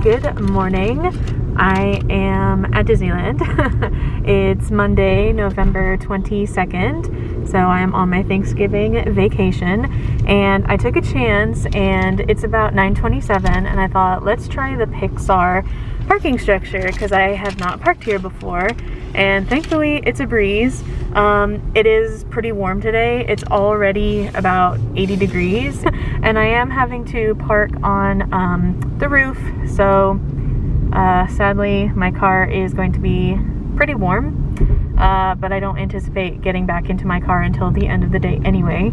Good morning. I am at Disneyland. It's Monday, November 22nd, so I am on my Thanksgiving vacation, and I took a chance, and it's about 9:27, and I thought, let's try the Pixar parking structure because I have not parked here before, and thankfully it's a breeze. It is pretty warm today. It's already about 80 degrees, and I am having to park on the roof, so sadly my car is going to be pretty warm, but I don't anticipate getting back into my car until the end of the day anyway.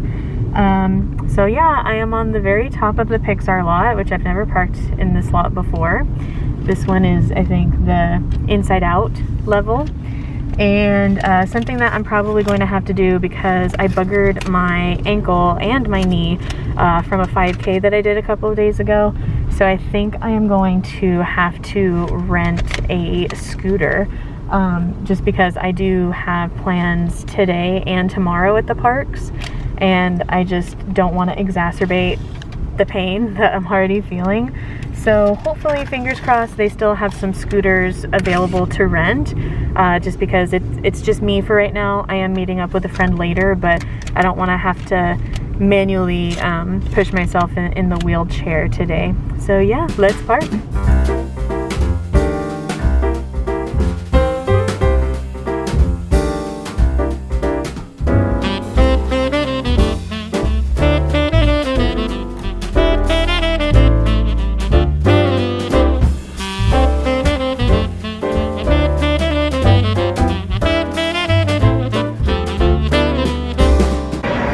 So yeah, I am on the very top of the Pixar lot, which I've never parked in this lot before. This one is, I think, the inside out level. And something that I'm probably going to have to do because I buggered my ankle and my knee from a 5K that I did a couple of days ago. So I think I am going to have to rent a scooter just because I do have plans today and tomorrow at the parks, and I just don't want to exacerbate the pain that I'm already feeling. So hopefully, fingers crossed, they still have some scooters available to rent, just because it's just me for right now. I am meeting up with a friend later, but I don't want to have to manually push myself in the wheelchair today. So yeah, let's park.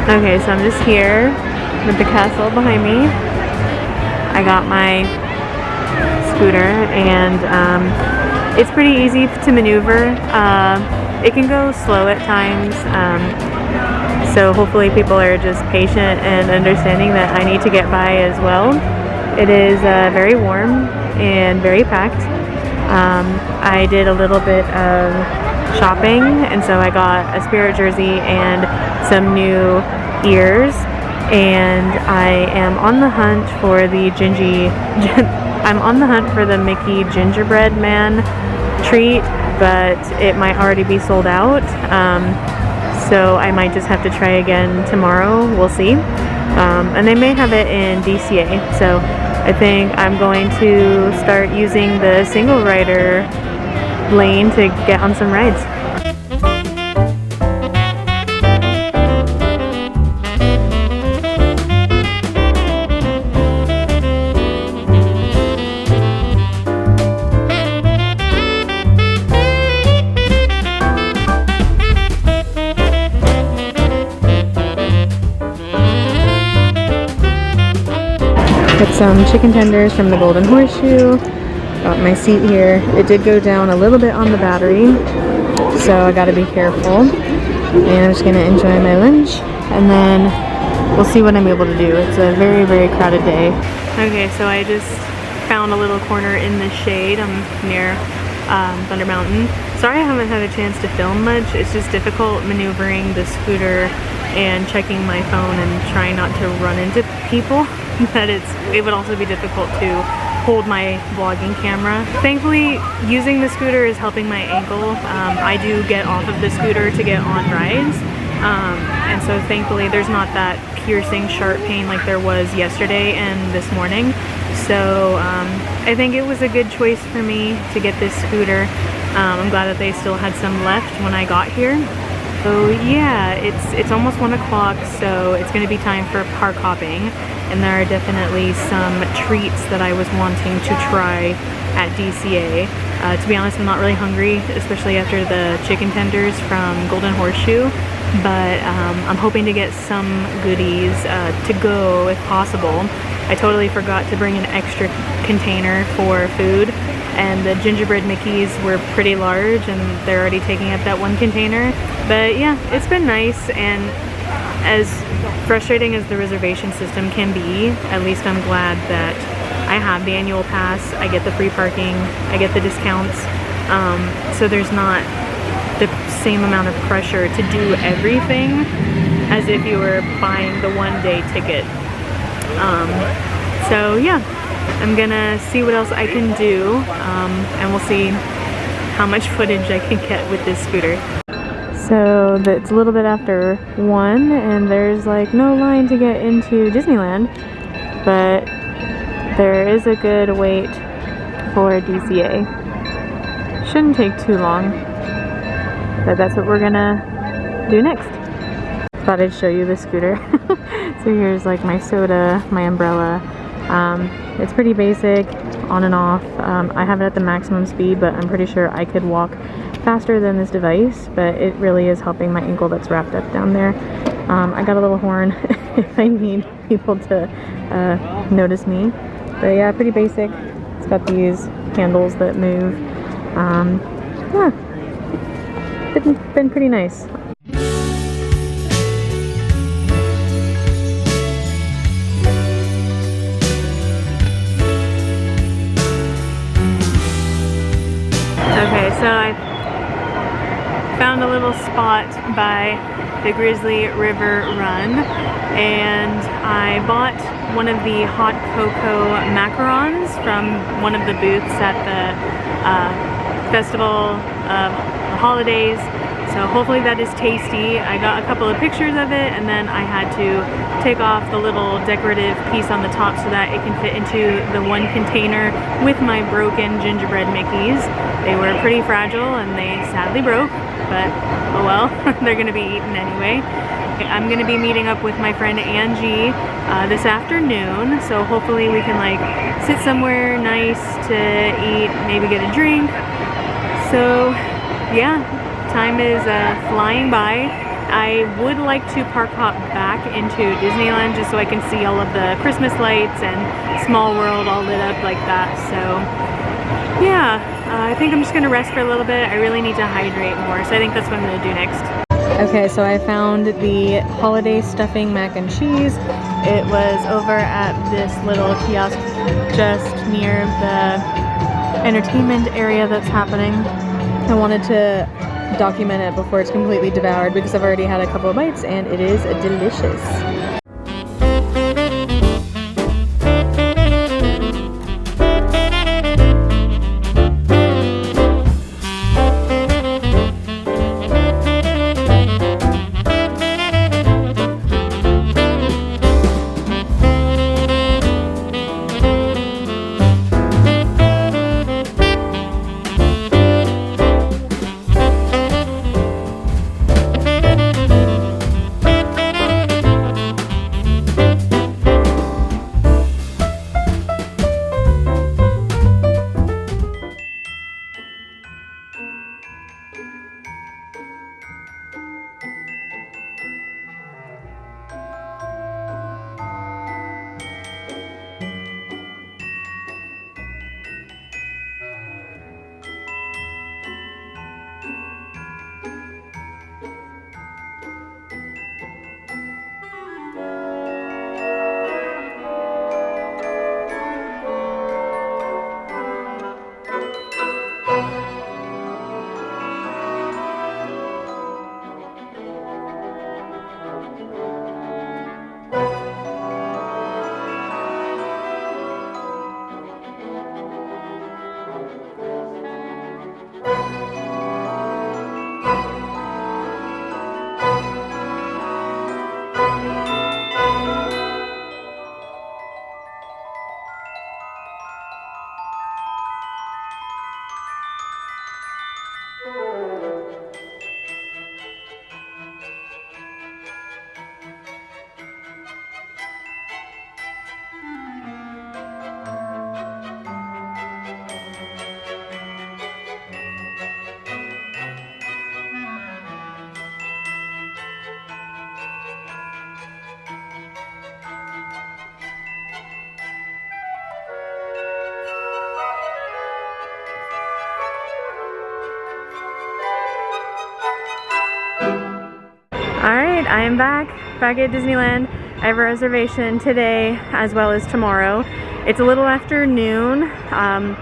Okay, so I'm just here with the castle behind me. I got my scooter, and it's pretty easy to maneuver. It can go slow at times, so hopefully people are just patient and understanding that I need to get by as well. It is very warm and very packed. I did a little bit of shopping, and so I got a Spirit jersey and some new ears, and I am on the hunt for the Mickey gingerbread man treat, but it might already be sold out, so I might just have to try again tomorrow. We'll see. And they may have it in DCA, so I think I'm going to start using the single rider lane to get on some rides. Got some chicken tenders from the Golden Horseshoe. Got my seat here. It did go down a little bit on the battery, so I gotta be careful. And I'm just gonna enjoy my lunch, and then we'll see what I'm able to do. It's a very, very crowded day. Okay, so I just found a little corner in the shade. I'm near Thunder Mountain. Sorry I haven't had a chance to film much. It's just difficult maneuvering the scooter and checking my phone and trying not to run into people. But it would also be difficult to hold my vlogging camera. Thankfully, using the scooter is helping my ankle. I do get off of the scooter to get on rides, and so thankfully there's not that piercing sharp pain like there was yesterday and this morning. So I think it was a good choice for me to get this scooter. I'm glad that they still had some left when I got here. So yeah, it's almost 1 o'clock, so it's going to be time for park hopping, and there are definitely some treats that I was wanting to try at DCA. To be honest, I'm not really hungry, especially after the chicken tenders from Golden Horseshoe, but I'm hoping to get some goodies to go if possible. I totally forgot to bring an extra container for food, and the gingerbread Mickeys were pretty large, and they're already taking up that one container. But yeah, it's been nice, and as frustrating as the reservation system can be, at least I'm glad that I have the annual pass, I get the free parking, I get the discounts, so there's not the same amount of pressure to do everything as if you were buying the one-day ticket. So yeah, I'm gonna see what else I can do, and we'll see how much footage I can get with this scooter. So it's a little bit after 1 and there's like no line to get into Disneyland, but there is a good wait for DCA. Shouldn't take too long, but that's what we're gonna do next. Thought I'd show you the scooter. So here's like my soda, my umbrella. It's pretty basic, on and off. I have it at the maximum speed, but I'm pretty sure I could walk faster than this device, but it really is helping my ankle that's wrapped up down there. I got a little horn if I need people to notice me. But yeah, pretty basic. It's got these handles that move. Yeah, been pretty nice. Okay, so I found a little spot by the Grizzly River Run, and I bought one of the hot cocoa macarons from one of the booths at the festival of the holidays. So hopefully that is tasty. I got a couple of pictures of it, and then I had to take off the little decorative piece on the top so that it can fit into the one container with my broken gingerbread Mickeys. They were pretty fragile and they sadly broke, but oh well, they're gonna be eaten anyway. I'm gonna be meeting up with my friend Angie this afternoon, so hopefully we can like sit somewhere nice to eat, maybe get a drink. So yeah, time is flying by. I would like to park hop back into Disneyland just so I can see all of the Christmas lights and Small World all lit up like that. So yeah, I think I'm just gonna rest for a little bit. I really need to hydrate more, so I think that's what I'm gonna do next. Okay, so I found the holiday stuffing mac and cheese. It was over at this little kiosk just near the entertainment area that's happening. I wanted to document it before it's completely devoured because I've already had a couple of bites and it is delicious. Alright, I am back at Disneyland. I have a reservation today as well as tomorrow. It's a little after noon.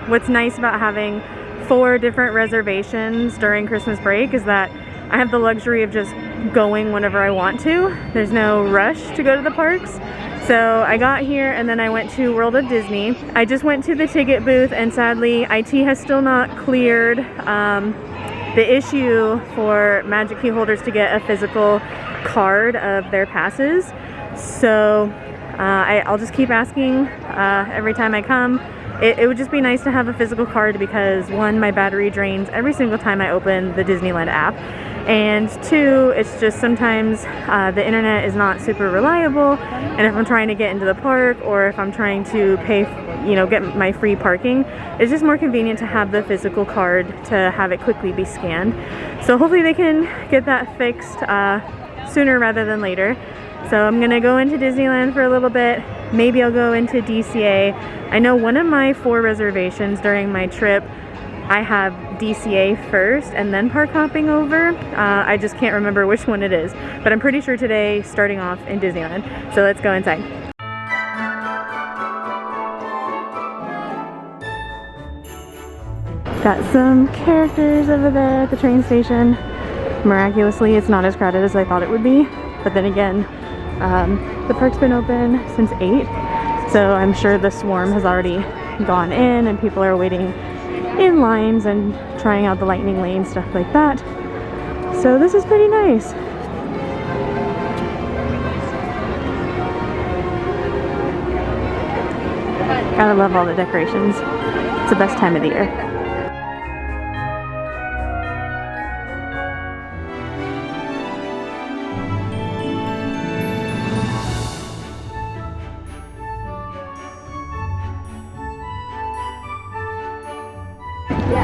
What's nice about having 4 different reservations during Christmas break is that I have the luxury of just going whenever I want to. There's no rush to go to the parks. So I got here and then I went to World of Disney. I just went to the ticket booth and sadly IT has still not cleared the issue for Magic Key holders to get a physical card of their passes. So I'll just keep asking every time I come. It would just be nice to have a physical card because one, my battery drains every single time I open the Disneyland app. And two, it's just sometimes the internet is not super reliable, and if I'm trying to get into the park or if I'm trying to pay, you know, get my free parking, it's just more convenient to have the physical card to have it quickly be scanned. So hopefully they can get that fixed sooner rather than later. So I'm gonna go into Disneyland for a little bit. Maybe I'll go into DCA. I know one of my 4 reservations during my trip, I have DCA first and then park hopping over. I just can't remember which one it is, but I'm pretty sure today starting off in Disneyland. So let's go inside. Got some characters over there at the train station. Miraculously, it's not as crowded as I thought it would be, but then again, the park's been open since 8, so I'm sure the swarm has already gone in and people are waiting in lines and trying out the lightning lane, stuff like that. So this is pretty nice. Gotta love all the decorations. It's the best time of the year.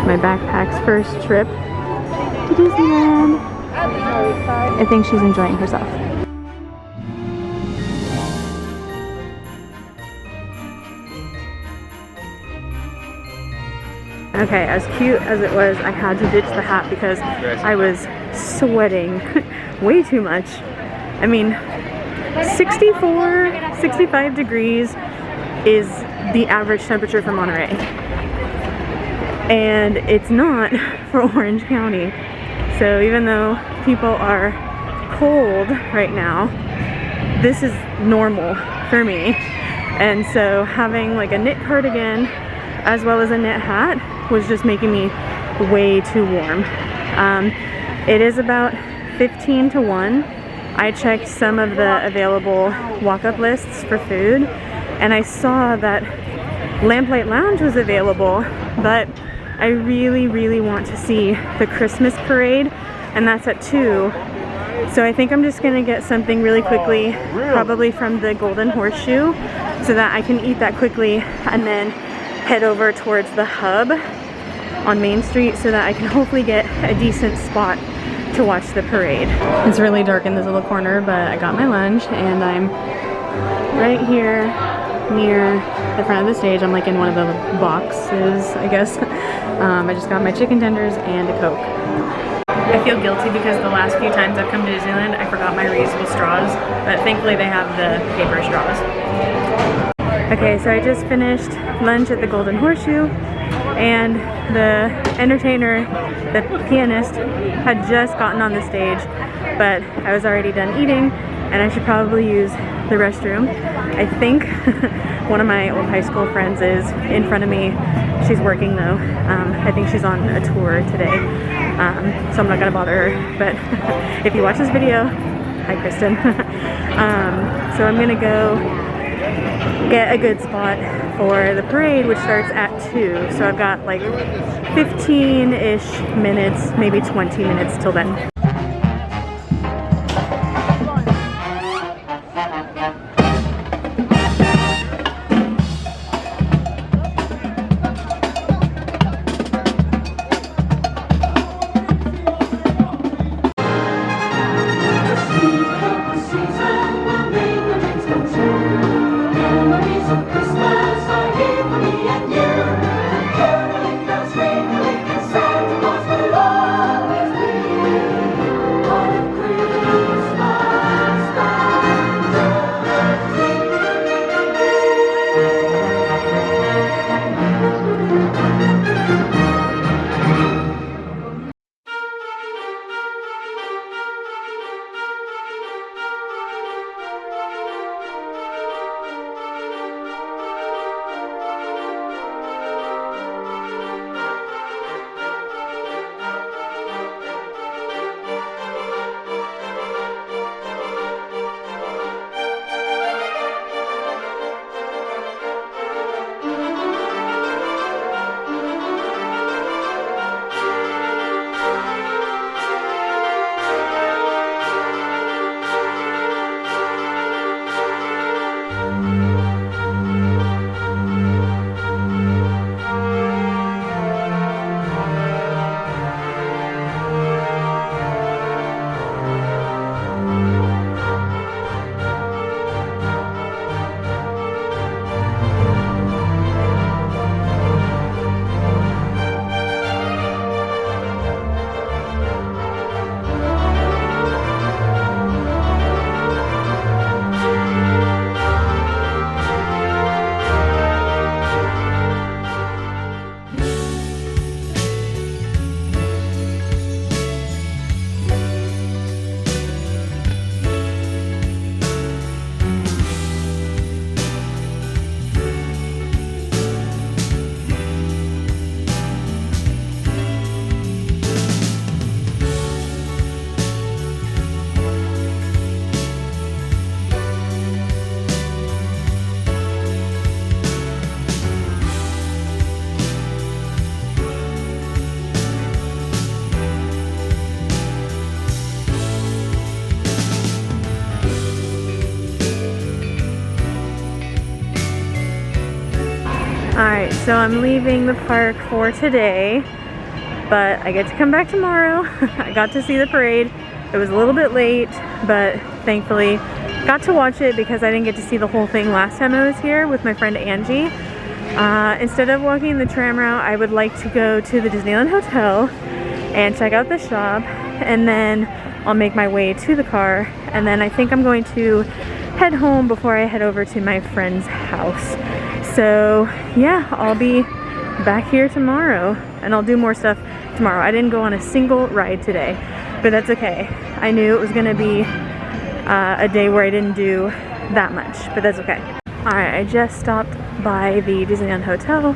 My backpack's first trip to Disneyland. I think she's enjoying herself. Okay, as cute as it was, I had to ditch the hat because I was sweating way too much. I mean, 64, 65 degrees is the average temperature for Monterey. And it's not for Orange County. So even though people are cold right now, this is normal for me. And so having like a knit cardigan as well as a knit hat was just making me way too warm. It is about 15 to 1. I checked some of the available walk-up lists for food and I saw that Lamplight Lounge was available, but I really want to see the Christmas parade, and that's at 2. So I think I'm just gonna get something really quickly, probably from the Golden Horseshoe, so that I can eat that quickly and then head over towards the hub on Main Street so that I can hopefully get a decent spot to watch the parade. It's really dark in this little corner, but I got my lunch and I'm right here near the front of the stage. I'm like in one of the boxes, I guess. I just got my chicken tenders and a Coke. I feel guilty because the last few times I've come to Disneyland, I forgot my reusable straws, but thankfully they have the paper straws. Okay, so I just finished lunch at the Golden Horseshoe, and the entertainer, the pianist, had just gotten on the stage, but I was already done eating, and I should probably use the restroom. I think one of my old high school friends is in front of me. She's working though. I think she's on a tour today, so I'm not gonna bother her. But if you watch this video, hi Kristen. So I'm gonna go get a good spot for the parade, which starts at 2. So I've got like 15-ish minutes, maybe 20 minutes till then. Alright, so I'm leaving the park for today, but I get to come back tomorrow. I got to see the parade. It was a little bit late, but thankfully got to watch it because I didn't get to see the whole thing last time I was here with my friend Angie. Instead of walking the tram route, I would like to go to the Disneyland Hotel and check out the shop, and then I'll make my way to the car, and then I think I'm going to head home before I head over to my friend's house. So yeah, I'll be back here tomorrow and I'll do more stuff tomorrow. I didn't go on a single ride today, but that's okay. I knew it was gonna be a day where I didn't do that much, but that's okay. All right, I just stopped by the Disneyland Hotel.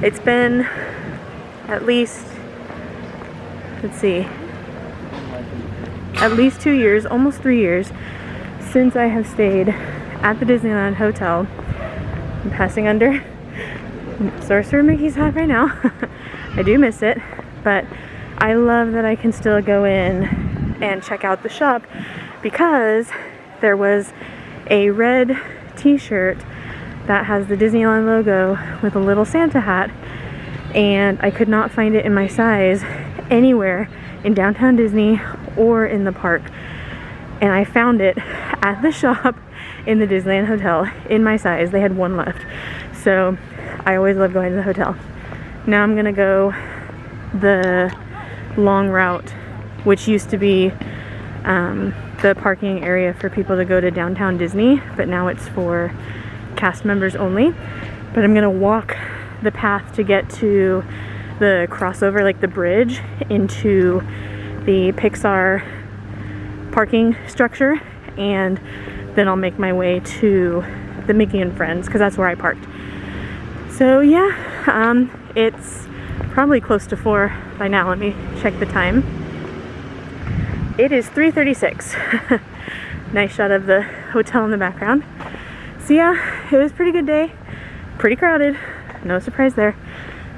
It's been at least, let's see, at least 2 years, almost 3 years since I have stayed at the Disneyland Hotel. I'm passing under Sorcerer Mickey's hat right now. I do miss it, but I love that I can still go in and check out the shop because there was a red t-shirt that has the Disneyland logo with a little Santa hat, and I could not find it in my size anywhere in downtown Disney or in the park. And I found it at the shop in the Disneyland Hotel in my size. They had one left. So I always love going to the hotel. Now I'm gonna go the long route, which used to be the parking area for people to go to downtown Disney, but now it's for cast members only. But I'm gonna walk the path to get to the crossover, like the bridge, into the Pixar parking structure, and then I'll make my way to the Mickey and Friends because that's where I parked. So yeah, it's probably close to 4 by now. Let me check the time. It is 3:36. Nice shot of the hotel in the background. So yeah, it was a pretty good day. Pretty crowded, no surprise there,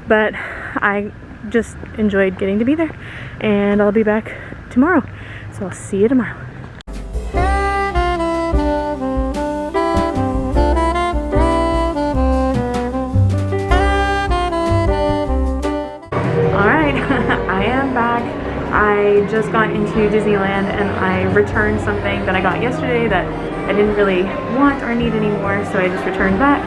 but I just enjoyed getting to be there, and I'll be back tomorrow. So I'll see you tomorrow. Alright, I am back. I just got into Disneyland and I returned something that I got yesterday that I didn't really want or need anymore, so I just returned that.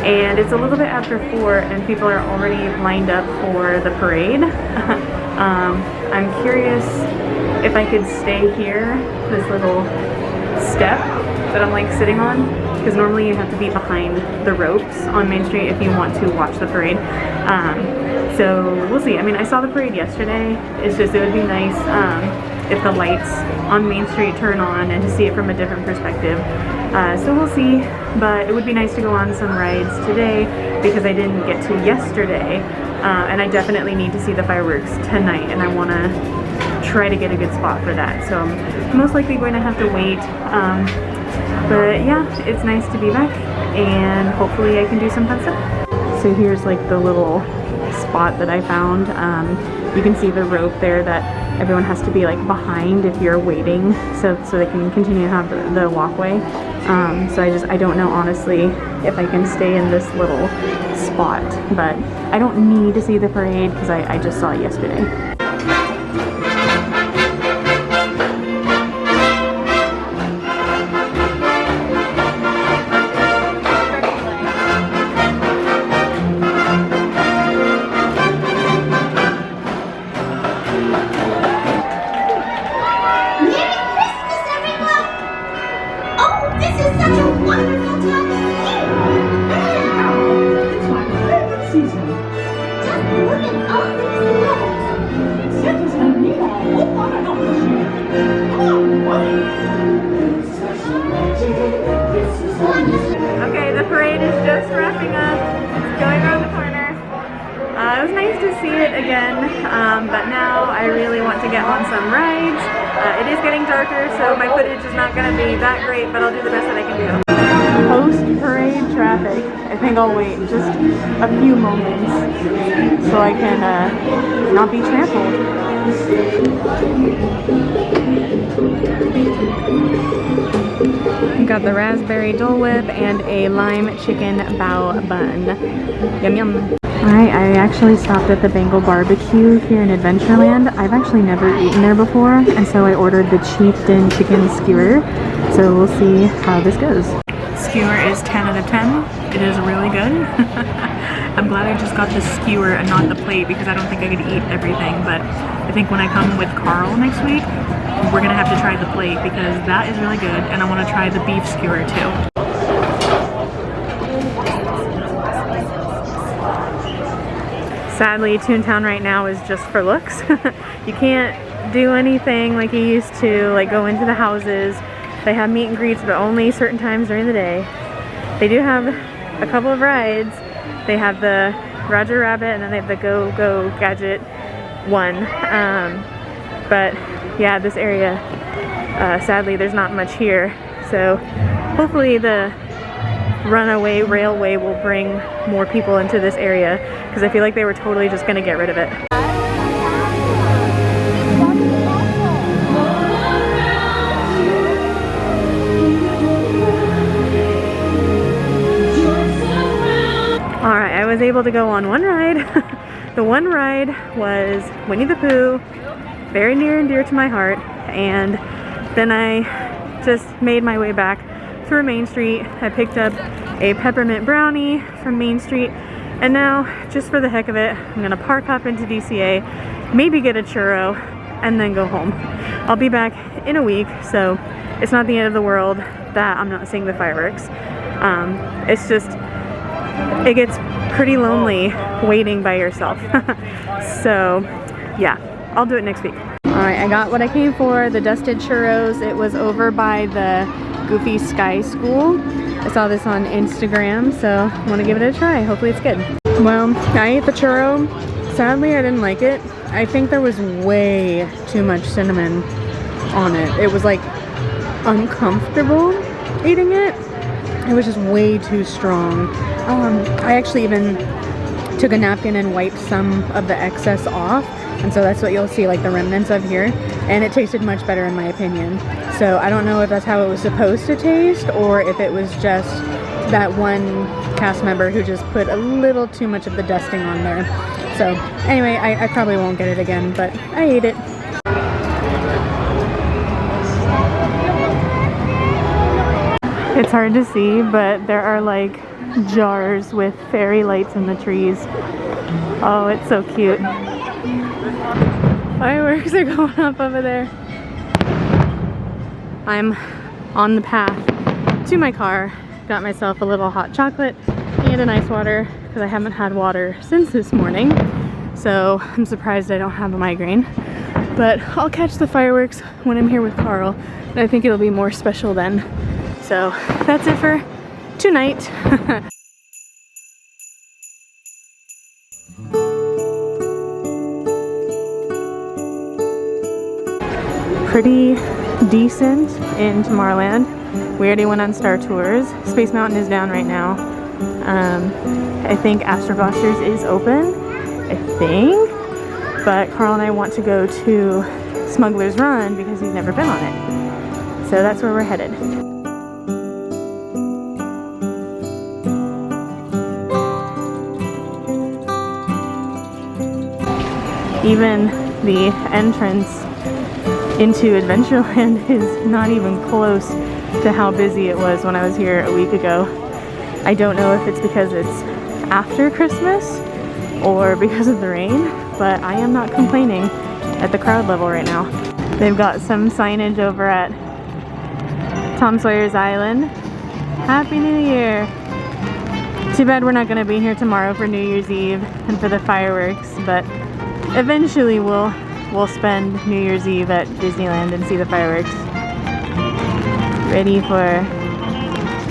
And it's a little bit after 4 and people are already lined up for the parade. I'm curious if I could stay here, this little step that I'm like sitting on, because normally you have to be behind the ropes on Main Street if you want to watch the parade. So we'll see. I mean, I saw the parade yesterday. It's just, it would be nice if the lights on Main Street turn on and to see it from a different perspective. So we'll see, but it would be nice to go on some rides today because I didn't get to yesterday. And I definitely need to see the fireworks tonight, and I want to try to get a good spot for that. So I'm most likely going to have to wait. But yeah, it's nice to be back, and hopefully I can do some fun stuff. So here's like the little spot that I found. You can see the rope there that everyone has to be like behind if you're waiting, so they can continue to have the walkway. So I don't know honestly if I can stay in this little spot, but I don't need to see the parade because I just saw it yesterday. Okay, the parade is just wrapping up. It's going around the corner. It was nice to see it again, but now I really want to get on some rides. It is getting darker, so my footage is not going to be that great, but I'll do the best that I can do. Post-parade traffic. I think I'll wait just a few moments so I can not be trampled. got the raspberry Dole Whip and a lime chicken bao bun. Yum yum. Alright, I actually stopped at the Bengal Barbecue here in Adventureland. I've actually never eaten there before, and so I ordered the Chieftain chicken skewer. So we'll see how this goes. Skewer is 10 out of 10. It is really good. I'm glad I just got the skewer and not the plate because I don't think I could eat everything, but I think when I come with Carl next week, we're gonna have to try the plate because that is really good, and I want to try the beef skewer too. Sadly, Toontown right now is just for looks. You can't do anything like you used to, like go into the houses. They have meet and greets, but only certain times during the day. They do have a couple of rides. They have the Roger Rabbit, and then they have the Go Go Gadget one. But yeah, this area, sadly, there's not much here. So hopefully the runaway railway will bring more people into this area, because I feel like they were totally just gonna get rid of it. Alright, I was able to go on one ride. The one ride was Winnie the Pooh, very near and dear to my heart, and then I just made my way back through Main Street. I picked up a peppermint brownie from Main Street, and now, just for the heck of it, I'm gonna park hop into DCA, maybe get a churro, and then go home. I'll be back in a week, so it's not the end of the world that I'm not seeing the fireworks. It's just, it gets pretty lonely waiting by yourself. So yeah, I'll do it next week. Alright, I got what I came for, the dusted churros. It was over by the Goofy Sky School. I saw this on Instagram, so I want to give it a try. Hopefully it's good. Well, I ate the churro. Sadly, I didn't like it. I think there was way too much cinnamon on it. It was like uncomfortable eating it. It was just way too strong. I actually even took a napkin and wiped some of the excess off, and so that's what you'll see, like the remnants of here, and it tasted much better in my opinion. So I don't know if that's how it was supposed to taste, or if it was just that one cast member who just put a little too much of the dusting on there. So anyway, I probably won't get it again, but I ate it. It's hard to see, but there are like jars with fairy lights in the trees. Oh, it's so cute. Fireworks are going up over there. I'm on the path to my car. Got myself a little hot chocolate and an ice water because I haven't had water since this morning. So I'm surprised I don't have a migraine. But I'll catch the fireworks when I'm here with Carl, and I think it'll be more special then. So that's it for tonight. Pretty decent in Tomorrowland. We already went on Star Tours. Space Mountain is down right now. I think Astrobusters is open, I think. But Carl and I want to go to Smugglers Run because he's never been on it. So that's where we're headed. Even the entrance into Adventureland is not even close to how busy it was when I was here a week ago. I don't know if it's because it's after Christmas or because of the rain, but I am not complaining at the crowd level right now. They've got some signage over at Tom Sawyer's Island. Happy New Year! Too bad we're not going to be here tomorrow for New Year's Eve and for the fireworks, but eventually we'll spend New Year's Eve at Disneyland and see the fireworks. Ready for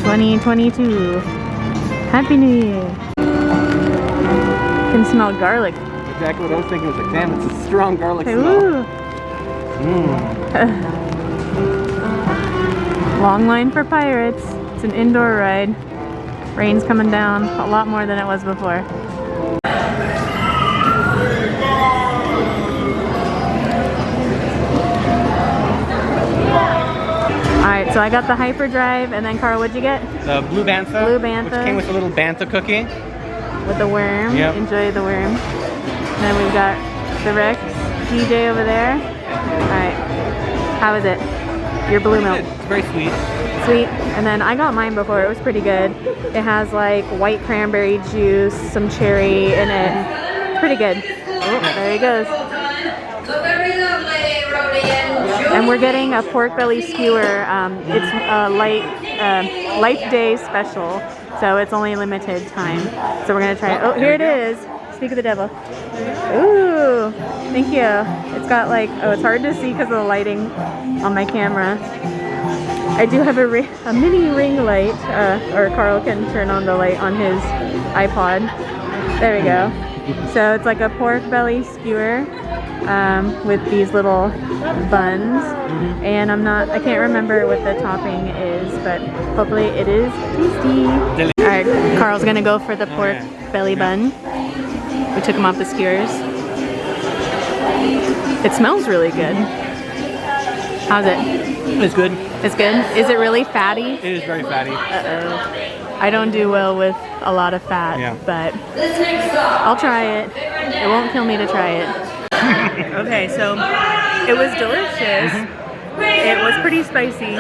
2022. Happy New Year. Can smell garlic. Exactly what I was thinking. It was like, damn, it's a strong garlic smell. Long line for pirates. It's an indoor ride. Rain's coming down a lot more than it was before. Alright, Alright, so I got the hyperdrive, and then Carl, what'd you get? The blue bantha. Blue bantha. Which came with a little bantha cookie. With the worm. Yep. Enjoy the worm. And then we've got the Rex DJ over there. Alright. How is it? Your blue milk. It's very sweet. Sweet. And then I got mine before. It was pretty good. It has like white cranberry juice, some cherry in it. It's pretty good. Oh, there he goes. And we're getting a pork belly skewer. It's a Life Day special, so it's only limited time. So we're gonna try it. Oh, here it is. Speak of the devil. Ooh, thank you. It's got like, oh, it's hard to see because of the lighting on my camera. I do have a mini ring light, or Carl can turn on the light on his iPod. There we go. So it's like a pork belly skewer with these little buns, and I can't remember what the topping is, but hopefully it is tasty. All right, Carl's gonna go for the pork belly bun. We took them off the skewers. It smells really good. How's it? It's good. It's good? Is it really fatty? It is very fatty. Uh-oh. I don't do well with a lot of fat, but I'll try it. It won't kill me to try it. Okay, so it was delicious. It was pretty spicy,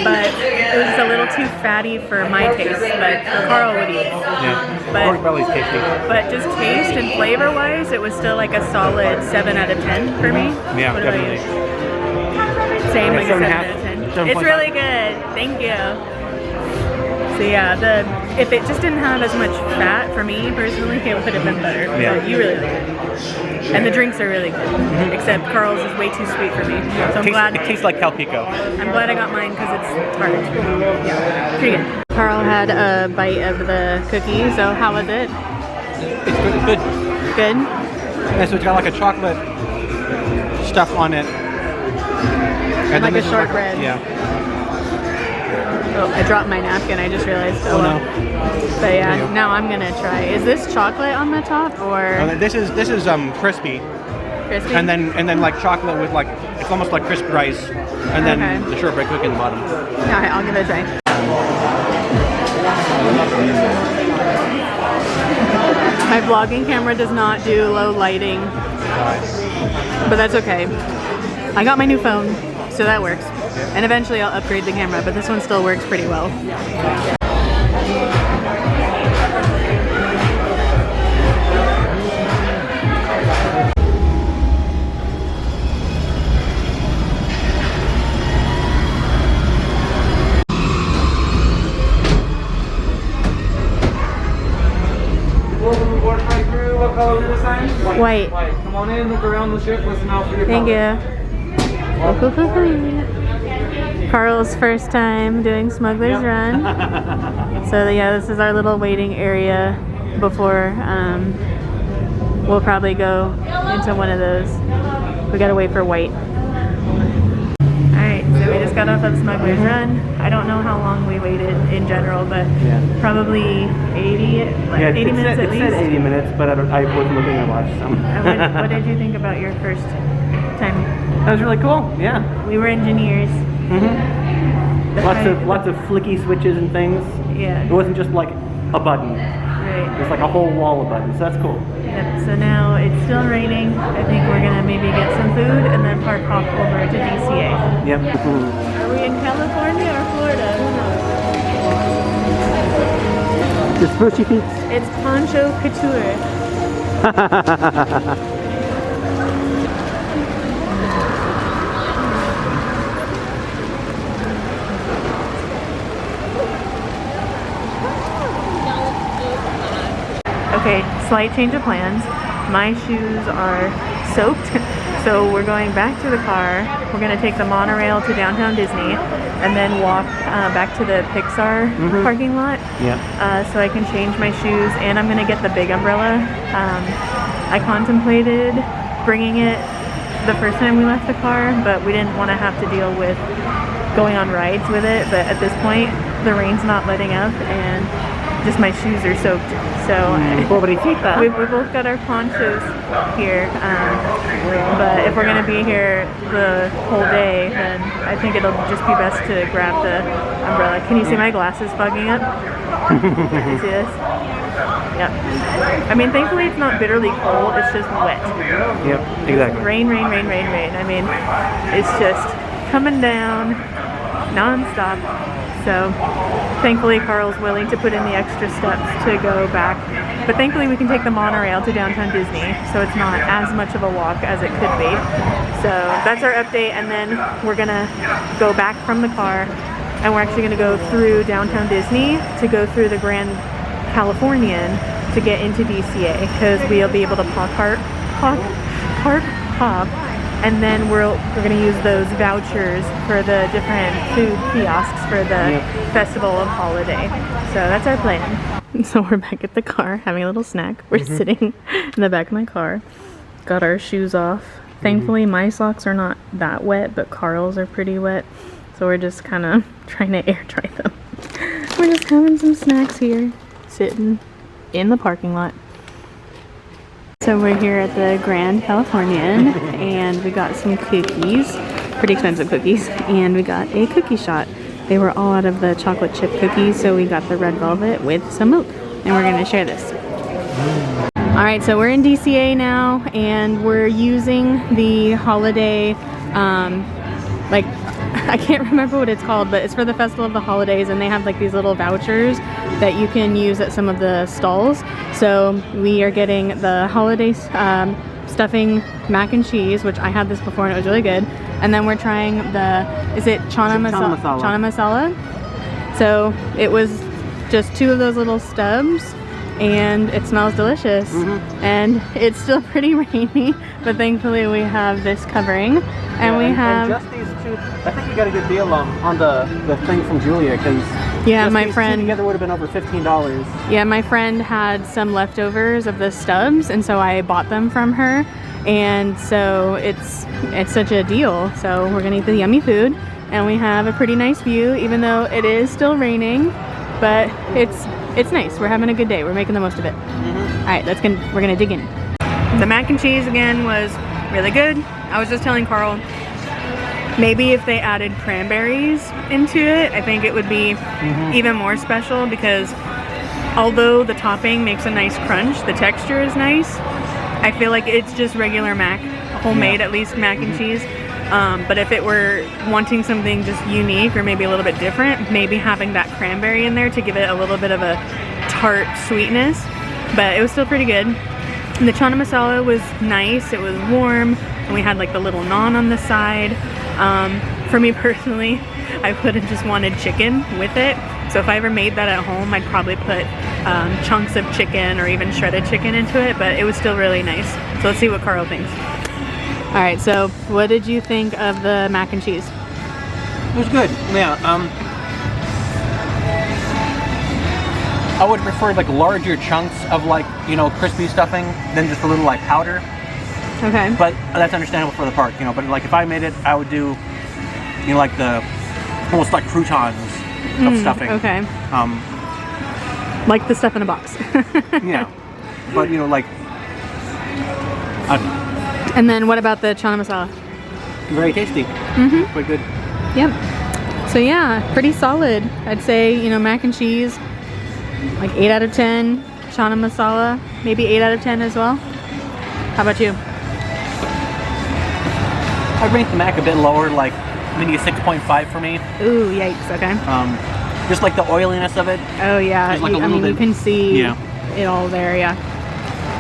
but it was just a little too fatty for my taste, but Carl would eat. Yeah, but, pork belly's tasty. But just taste and flavor-wise, it was still like a solid 7 out of 10 for me. Yeah, what definitely. About you? Same, like a 7 out of 10. It's really good. Thank you. So yeah, if it just didn't have as much fat for me personally, it would have been better. Yeah. But you really like it. And the drinks are really good. Except Carl's is way too sweet for me. So It tastes like Calpico. I'm glad I got mine because it's tart. Yeah, pretty good. Carl had a bite of the cookie, so how was it? It's good. Good? Yeah, so it's got like a chocolate stuff on it. And like a shortbread. Yeah. Oh, I dropped my napkin, I just realized. Oh no. But yeah, now I'm gonna try. Is this chocolate on the top or? This is crispy. Crispy? And then like chocolate with like, it's almost like crisp rice. And then the shortbread cookie in the bottom. Alright, I'll give it a try. My vlogging camera does not do low lighting. But that's okay. I got my new phone, so that works. And eventually I'll upgrade the camera, but this one still works pretty well. What color is the sign? White. Come on in, look around the ship, listen out for your Thank you. Carl's first time doing Smugglers Run. So yeah, this is our little waiting area before we'll probably go into one of those. We gotta wait for white. Alright, so we just got off of Smugglers Run. I don't know how long we waited in general, but probably 80 minutes at least. It said 80 minutes, but I wasn't looking at watch. So. What did you think about your first time? That was really cool, yeah. We were engineers. Lots of flicky switches and things. Yeah. It wasn't just like a button. Right. There's like a whole wall of buttons, so that's cool. Yep, so now it's still raining. I think we're gonna maybe get some food and then park off over to DCA. Yep. Are we in California or Florida? Who knows? It's Smushy Feet. It's poncho couture. Okay, slight change of plans. My shoes are soaked, so we're going back to the car. We're gonna take the monorail to downtown Disney and then walk back to the Pixar parking lot. So I can change my shoes, and I'm gonna get the big umbrella. I contemplated bringing it the first time we left the car, but we didn't want to have to deal with going on rides with it. But at this point, the rain's not letting up, and just my shoes are soaked. So we both got our ponchos here. But if we're gonna be here the whole day, then I think it'll just be best to grab the umbrella. Can you see my glasses fogging up? You see this? Yep. I mean, thankfully it's not bitterly cold, it's just wet. Yep, exactly. Rain, rain, rain, rain, rain. I mean, it's just coming down non-stop. So thankfully Carl's willing to put in the extra steps to go back. But thankfully we can take the monorail to downtown Disney, so it's not as much of a walk as it could be. So that's our update, and then we're gonna go back from the car, and we're actually gonna go through downtown Disney to go through the Grand Californian to get into DCA, because we'll be able to park hop, and then we're gonna use those vouchers for the different food kiosks for the Festival of Holiday. So that's our plan. So we're back at the car having a little snack. We're sitting in the back of my car, got our shoes off. Thankfully my socks are not that wet, but Carl's are pretty wet, so we're just kind of trying to air dry them. We're just having some snacks here, sitting in the parking lot. So we're here at the Grand Californian, and we got some cookies, pretty expensive cookies, and we got a cookie shot. They were all out of the chocolate chip cookies, so we got the red velvet with some milk, and we're gonna share this. All right, so we're in DCA now, and we're using the holiday, like, I can't remember what it's called, but it's for the Festival of the Holidays, and they have like these little vouchers that you can use at some of the stalls. So we are getting the holiday stuffing mac and cheese, which I had this before and it was really good. And then we're trying the, is it chana masala? So it was just 2 of those little stubs, and it smells delicious. And it's still pretty rainy, but thankfully we have this covering, and we have... And just these 2, I think you got a good deal on the thing from Julia, because my friend together would have been over $15. Yeah, my friend had some leftovers of the stubs, and so I bought them from her, and so it's such a deal. So we're gonna eat the yummy food, and we have a pretty nice view, even though it is still raining, but it's nice. We're having a good day. We're making the most of it. All right, we're gonna dig in. The mac and cheese again was really good. I was just telling Carl, maybe if they added cranberries into it, I think it would be even more special, because although the topping makes a nice crunch, the texture is nice. I feel like it's just regular homemade at least mac and cheese. But if it were wanting something just unique or maybe a little bit different, maybe having that cranberry in there to give it a little bit of a tart sweetness. But it was still pretty good. And the chana masala was nice, it was warm, and we had like the little naan on the side. For me personally, I would have just wanted chicken with it. So if I ever made that at home, I'd probably put chunks of chicken or even shredded chicken into it, but it was still really nice. So let's see what Carl thinks. All right, so what did you think of the mac and cheese? It was good. Yeah. I would prefer like larger chunks of like, you know, crispy stuffing than just a little like powder. Okay. But that's understandable for the park, you know. But like if I made it, I would do, you know, like the almost like croutons of stuffing. Okay. Like the stuff in a box. Yeah. But you know, like I don't know. And then what about the chana masala? Very tasty. Quite good. Yep. So yeah, pretty solid. I'd say, you know, mac and cheese, like 8 out of 10. Chana masala, maybe 8 out of 10 as well. How about you? I'd rate the mac a bit lower, like maybe a 6.5 for me. Ooh, yikes, okay. Just like the oiliness of it. Oh yeah, like I mean, you can see it all there, yeah.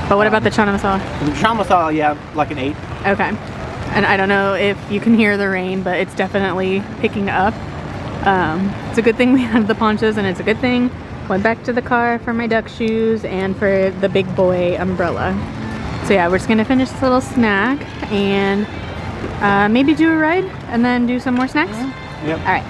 But what about the chana masala? The chana masala, yeah, like an 8. Okay. And I don't know if you can hear the rain, but it's definitely picking up. It's a good thing we have the ponchos, and it's a good thing went back to the car for my duck shoes and for the big boy umbrella. So yeah, we're just gonna finish this little snack and maybe do a ride and then do some more snacks. Yep. All right.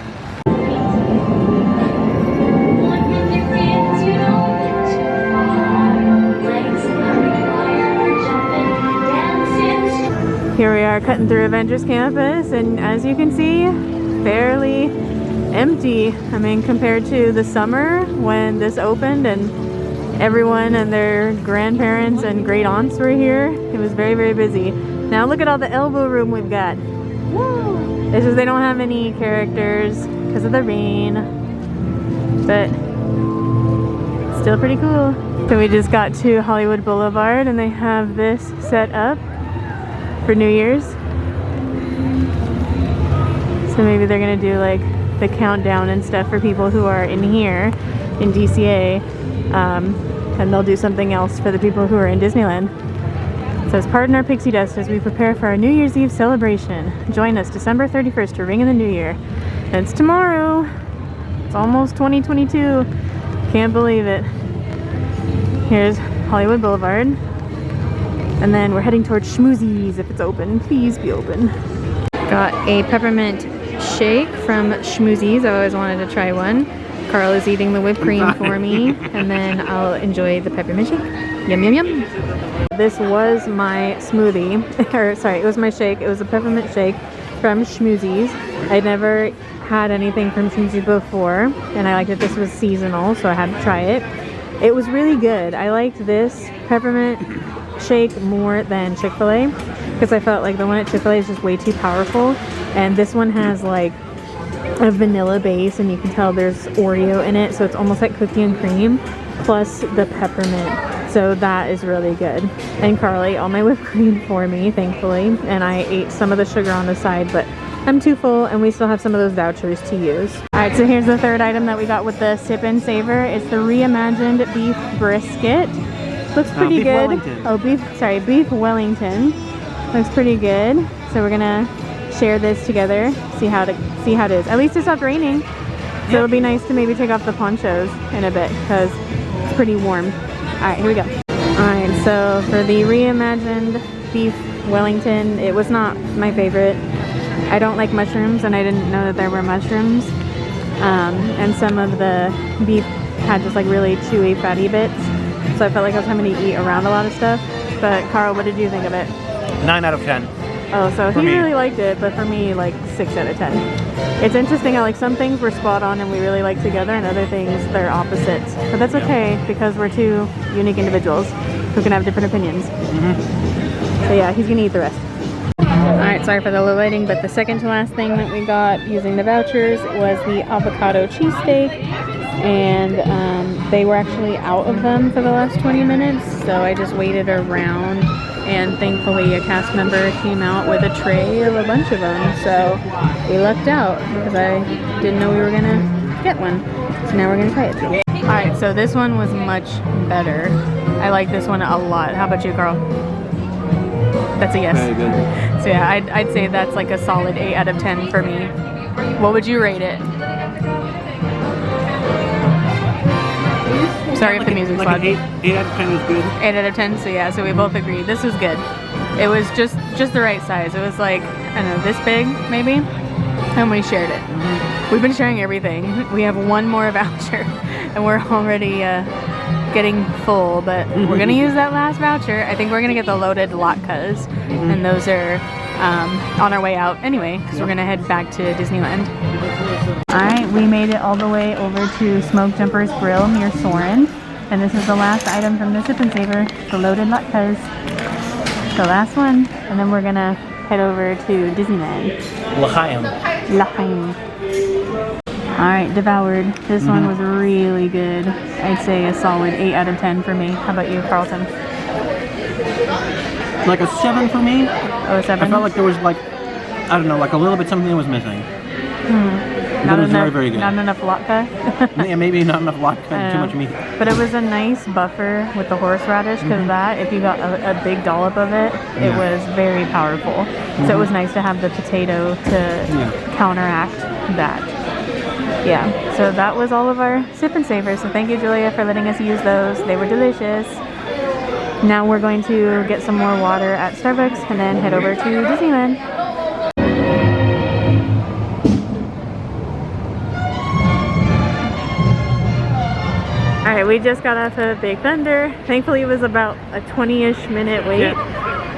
Here we are cutting through Avengers campus, and as you can see, fairly empty. I mean, compared to the summer when this opened and everyone and their grandparents and great aunts were here, it was very, very busy. Now look at all the elbow room we've got. Woo! It's just they don't have any characters because of the rain, but still pretty cool. So we just got to Hollywood Boulevard and they have this set up for New Year's. So maybe they're gonna do like the countdown and stuff for people who are in here in DCA, and they'll do something else for the people who are in Disneyland. It says, pardon our pixie dust as we prepare for our New Year's Eve celebration. Join us December 31st to ring in the new year. And it's tomorrow. It's almost 2022. Can't believe it. Here's Hollywood Boulevard. And then we're heading towards Schmoozies if it's open. Please be open. Got a peppermint shake from Schmoozies. I always wanted to try one. Carl is eating the whipped cream for me, and then I'll enjoy the peppermint shake. Yum, yum, yum. This was my smoothie, or sorry, it was my shake. It was a peppermint shake from Schmoozies. I'd never had anything from Schmoozies before, and I liked that this was seasonal, so I had to try it. It was really good. I liked this peppermint shake more than Chick-fil-A because I felt like the one at Chick-fil-A is just way too powerful, and this one has like a vanilla base and you can tell there's Oreo in it, so it's almost like cookie and cream plus the peppermint, so that is really good. And Carl ate all my whipped cream for me, thankfully, and I ate some of the sugar on the side, but I'm too full and we still have some of those vouchers to use. Alright, so here's the third item that we got with the Sip and Savor. It's the reimagined beef brisket. Looks pretty good. Wellington. Oh, beef Wellington. Looks pretty good. So we're gonna share this together, see how it is. At least it stopped raining, so it'll be nice to maybe take off the ponchos in a bit because it's pretty warm. Alright, here we go. Alright, so for the reimagined beef Wellington, it was not my favorite. I don't like mushrooms and I didn't know that there were mushrooms. And some of the beef had just like really chewy, fatty bits. So I felt like I was having to eat around a lot of stuff. But Carl, what did you think of it? 9 out of 10. Oh, so he really liked it, but for me, like 6 out of 10. It's interesting how like some things were spot on and we really like together, and other things they're opposites. But that's okay because we're two unique individuals who can have different opinions. So yeah, he's gonna eat the rest. Alright, sorry for the low lighting, but the second to last thing that we got using the vouchers was the avocado cheesesteak, and they were actually out of them for the last 20 minutes, so I just waited around, and thankfully a cast member came out with a tray of a bunch of them, so we lucked out because I didn't know we were gonna get one, so now we're gonna try it. Alright, so this one was much better. I like this one a lot. How about you, Carl? That's a yes. Very good. So yeah, I'd say that's like a solid 8 out of 10 for me. What would you rate it? Sorry if the music's loud. 8 out of 10 is good. 8 out of 10, so yeah, so we both agreed. This was good. It was just the right size. It was like, I don't know, this big, maybe? And we shared it. We've been sharing everything. We have one more voucher, and we're already getting full, but we're gonna use that last voucher. I think we're gonna get the loaded latkes, and those are on our way out anyway, because we're gonna head back to Disneyland. Alright, we made it all the way over to Smoke Jumper's Grill near Soarin', and this is the last item from the Sip and Savor, the loaded latkes. The last one, and then we're gonna head over to Disneyland. L'Chaim. Alright, devoured. This one was really good. I'd say a solid 8 out of 10 for me. How about you, Carlton? Like a 7 for me. Oh, a 7? I felt like there was like, I don't know, like a little bit something that was missing. Not it was enough, very, very good. Not enough latke? Yeah, maybe not enough latke, too much meat. But it was a nice buffer with the horseradish, because that, if you got a big dollop of it, it was very powerful. So it was nice to have the potato to counteract that. Yeah, so that was all of our Sip and Savers. So thank you, Julia, for letting us use those. They were delicious. Now we're going to get some more water at Starbucks and then head over to Disneyland. Alright, we just got off of Big Thunder. Thankfully it was about a 20-ish minute wait.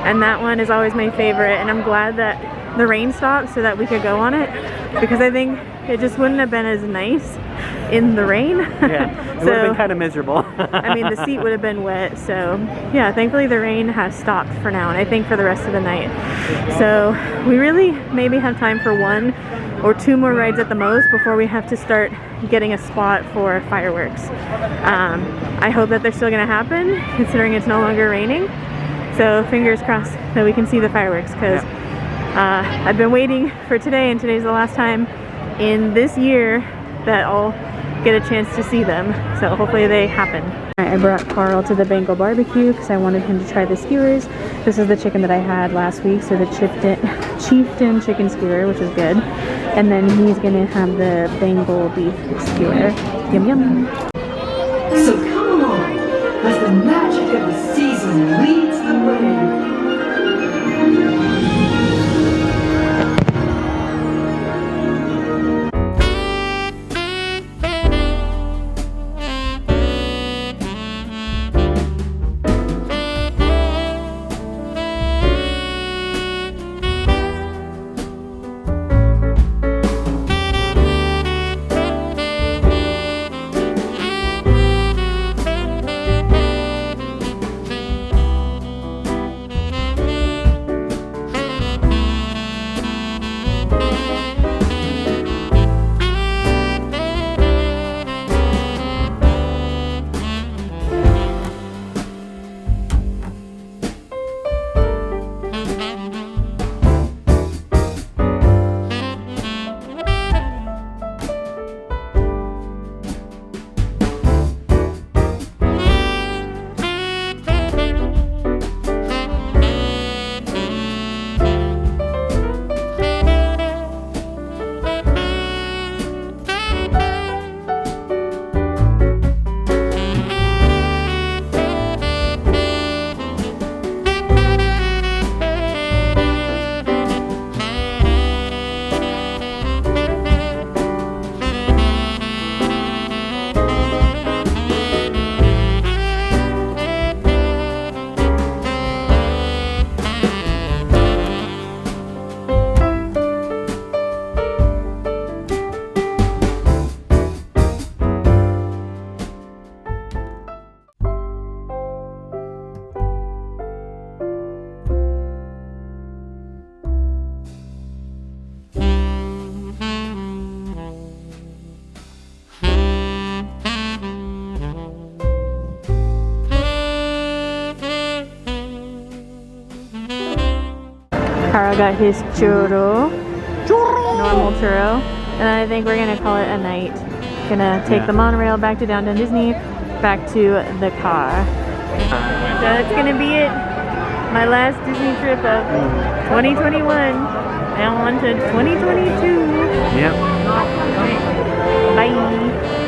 And that one is always my favorite, and I'm glad that the rain stopped so that we could go on it, because I think it just wouldn't have been as nice in the rain. Yeah, it would have been kind of miserable. I mean, the seat would have been wet, so yeah, thankfully the rain has stopped for now, and I think for the rest of the night. So we really maybe have time for 1 or 2 more rides at the most before we have to start getting a spot for fireworks. I hope that they're still gonna happen, considering it's no longer raining. So fingers crossed that we can see the fireworks, because I've been waiting for today, and today's the last time in this year that I'll get a chance to see them. So hopefully they happen. I brought Carl to the Bengal barbecue because I wanted him to try the skewers. This is the chicken that I had last week, so the chieftain chicken skewer, which is good. And then he's gonna have the Bengal beef skewer. Yum yum. So come along, as the magic of the season leads the way. Carl got his churro, normal churro, and I think we're gonna call it a night. Gonna take the monorail back to Downtown Disney, back to the car. So that's gonna be it. My last Disney trip of 2021. Now on to 2022. Yep. Bye.